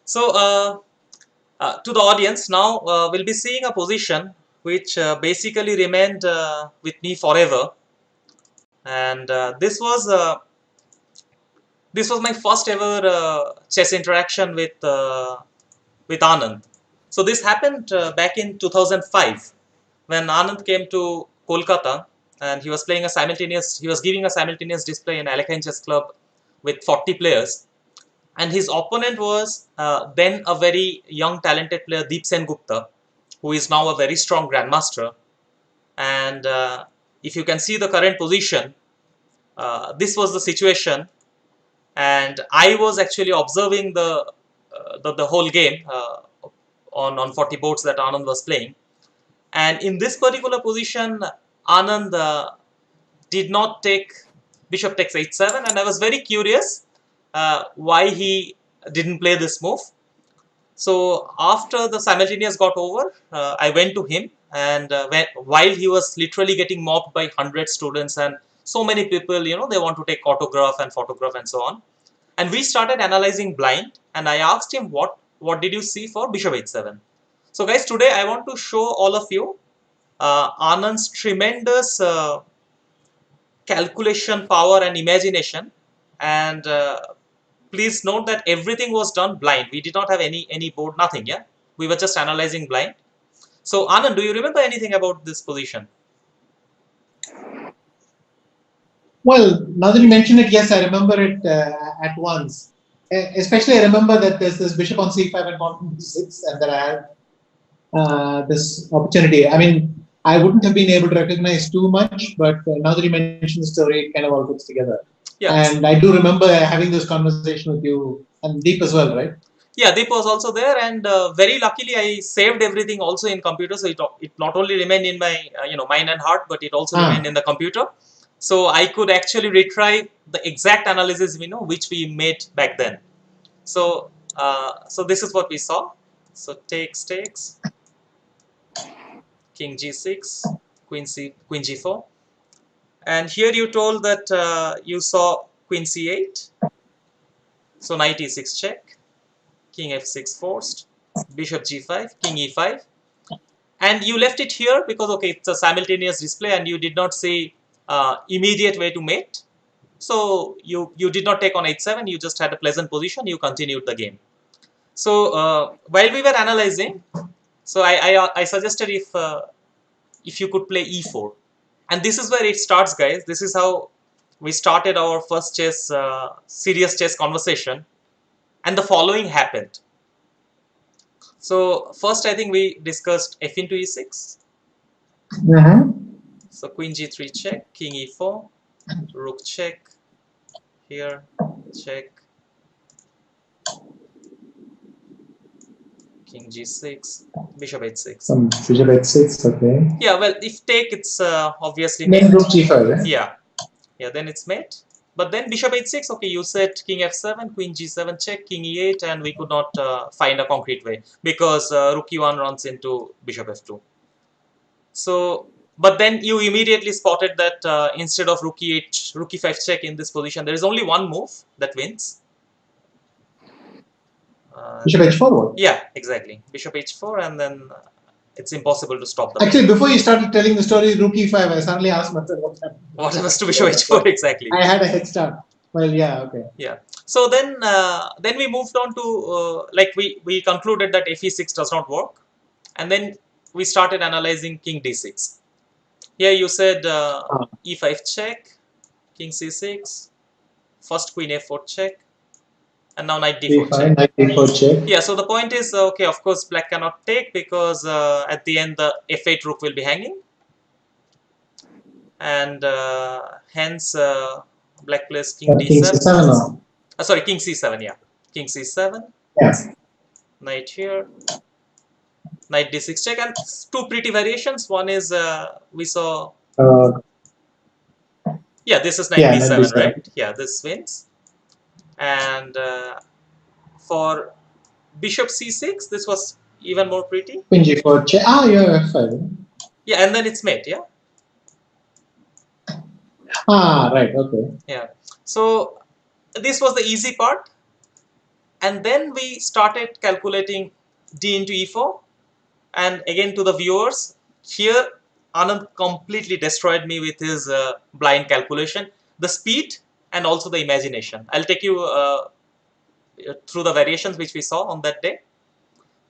So, to the audience, now we'll be seeing a position which basically remained with me forever, and this was my first ever chess interaction with Anand. So this happened back in 2005 when Anand came to Kolkata, and he was playing a simultaneous. He was giving a simultaneous display in Alekhine Chess Club with 40 players, and his opponent was then a very young talented player, Deep Sen Gupta, who is now a very strong grandmaster. And if you can see the current position, this was the situation, and I was actually observing the whole game on 40 boards that Anand was playing. And in this particular position, Anand did not take bishop takes h7, and I was very curious why he didn't play this move. So after the simultaneous got over, I went to him, and while he was literally getting mobbed by 100 students and so many people, they want to take autograph and photograph and so on. And we started analyzing blind, and I asked him, what did you see for bishop h7? So guys, today I want to show all of you Anand's tremendous calculation power and imagination. And please note that everything was done blind. We did not have any board, nothing. Yeah, we were just analyzing blind. So Anand, do you remember anything about this position? Well, now that you mention it, yes, I remember it at once. Especially, I remember that there's this bishop on c5 and pawn on d6, and that I had this opportunity. I mean, I wouldn't have been able to recognize too much, but now that you mention the story, it kind of all puts together. Yeah. And I do remember having this conversation with you and Deep as well, right? Yeah, Deep was also there, and very luckily I saved everything also in computer, so it not only remained in my mind and heart, but it also remained in the computer. So I could actually retry the exact analysis which we made back then. So so this is what we saw. So takes, king g6, queen g4, and here you told that you saw queen c8. So knight e6 check, king f6 forced, bishop g5, king e5, and you left it here because okay, it's a simultaneous display and you did not see immediate way to mate. So you did not take on h7, you just had a pleasant position, you continued the game. So while we were analyzing, so I suggested if you could play e4, and this is where it starts, guys. This is how we started our first serious chess conversation, and the following happened. So first, I think we discussed f into e6. So queen g3 check, king e4, rook check, here check, king g6, bishop h6. Bishop h6, okay. Yeah, well, if take, it's obviously mate. Then rook g5, right? Yeah, then it's mate. But then bishop h6, okay, you said king f7, queen g7 check, king e8, and we could not find a concrete way because rook e1 runs into bishop f2. So, but then you immediately spotted that instead of rook e8, rook e5 check in this position, there is only one move that wins. Bishop h4? Yeah, exactly. Bishop h4, and then it's impossible to stop the Actually, before you started telling the story, rook e5, I suddenly asked myself what happens to bishop h4 exactly. I had a head start. Well, yeah, okay. Yeah. So then we moved on to like we concluded that f e6 does not work, and then we started analyzing king d6. Here you said e5 check, king c6, first queen f4 check, and now knight d4 check. Knight d4 check. Yeah, so the point is, okay, of course, black cannot take because at the end the f8 rook will be hanging. And hence black plays king d7. King c7 sorry, king c7, yeah. King c7. Yes. Knight here. Knight d6 check, and two pretty variations. One is we saw... yeah, this is knight d7, right? Yeah, this wins. And for bishop c6, this was even more pretty. Queen g4 check. Ah, yeah, f5. Yeah, and then it's mate, yeah? Ah, right, okay. Yeah. So this was the easy part. And then we started calculating d into e4. And again, to the viewers, here Anand completely destroyed me with his blind calculation, the speed and also the imagination. I'll take you through the variations which we saw on that day.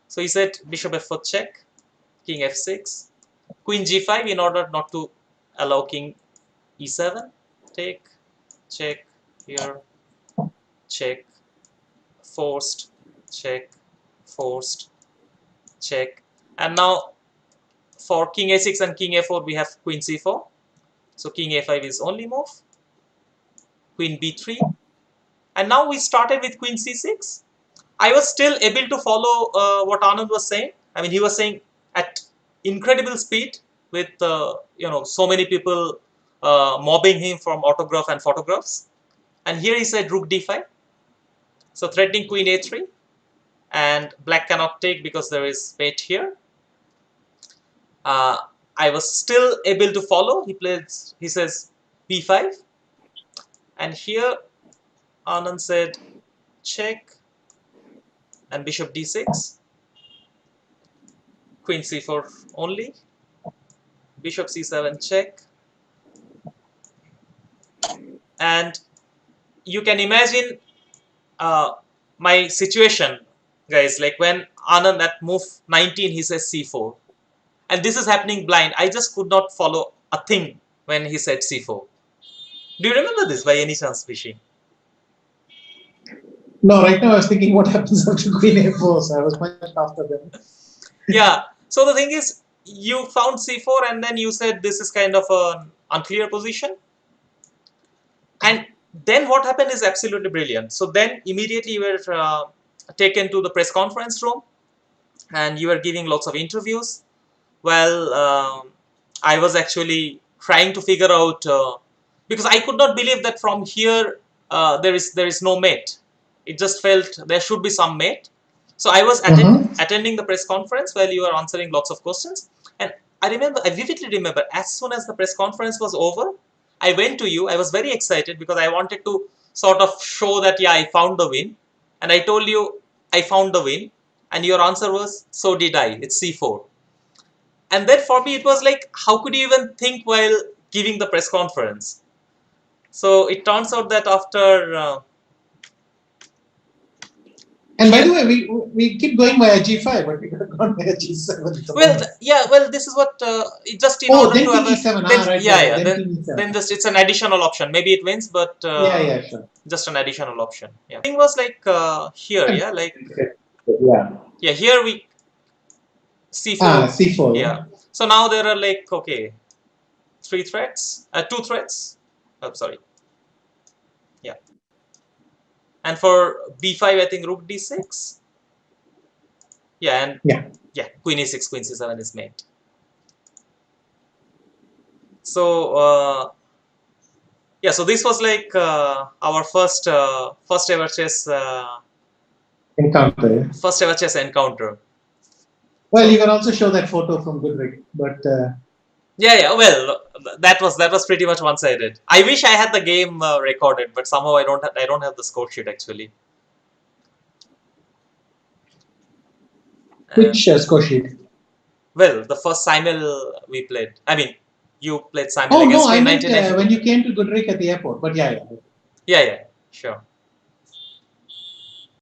So he said bishop f4 check, king f6, queen g5 in order not to allow king e7, take, check, here, check, forced, check, forced, check. And now for king a6 and king a4 we have queen c4. So king a5 is only move, queen b3. And now we started with queen c6. I was still able to follow what Anand was saying. I mean, he was saying at incredible speed with so many people mobbing him from autograph and photographs. And here he said rook d5. So threatening queen a3, and black cannot take because there is mate here. I was still able to follow. He says b5, and here Anand said check and bishop d6, queen c4 only, bishop c7 check. And you can imagine my situation, guys, like when Anand at move 19 he says c4, and this is happening blind. I just could not follow a thing when he said c4. Do you remember this by any chance, Vishy? No, right now I was thinking what happens after queen a4, so I was much after them. Yeah, so the thing is, you found c4 and then you said this is kind of an unclear position. And then what happened is absolutely brilliant. So then immediately you were taken to the press conference room and you were giving lots of interviews. Well, I was actually trying to figure out because I could not believe that from here there is no mate. It just felt there should be some mate. So I was attending the press conference while you were answering lots of questions, and I vividly remember, as soon as the press conference was over, I went to you. I was very excited because I wanted to sort of show that yeah, I found the win, and I told you I found the win, and your answer was so did I. It's c4. And then for me it was like, how could you even think while giving the press conference? So it turns out that after and by the way, we keep going by g5, but we could have gone by g7. Well, this is what it just in order to have e7. Right, yeah, then just it's an additional option. Maybe it wins, but yeah, sure. Just an additional option. Yeah, thing was like here, yeah, like yeah, here we c4. c4. Yeah. So now there are like okay, two threats. Oh, sorry. Yeah. And for b5, I think rook d6. Yeah, and yeah, queen e6, queen c7 is mate. So yeah, so this was like our first ever chess encounter. First ever chess encounter. Well, so, you can also show that photo from Goodrick, but yeah. Well, that was pretty much one-sided. I wish I had the game recorded, but somehow I don't have the score sheet actually. Which score sheet? Well, the first Simul we played. I mean, you played Simul against me in 1990. When you came to Goodrick at the airport, but yeah, sure.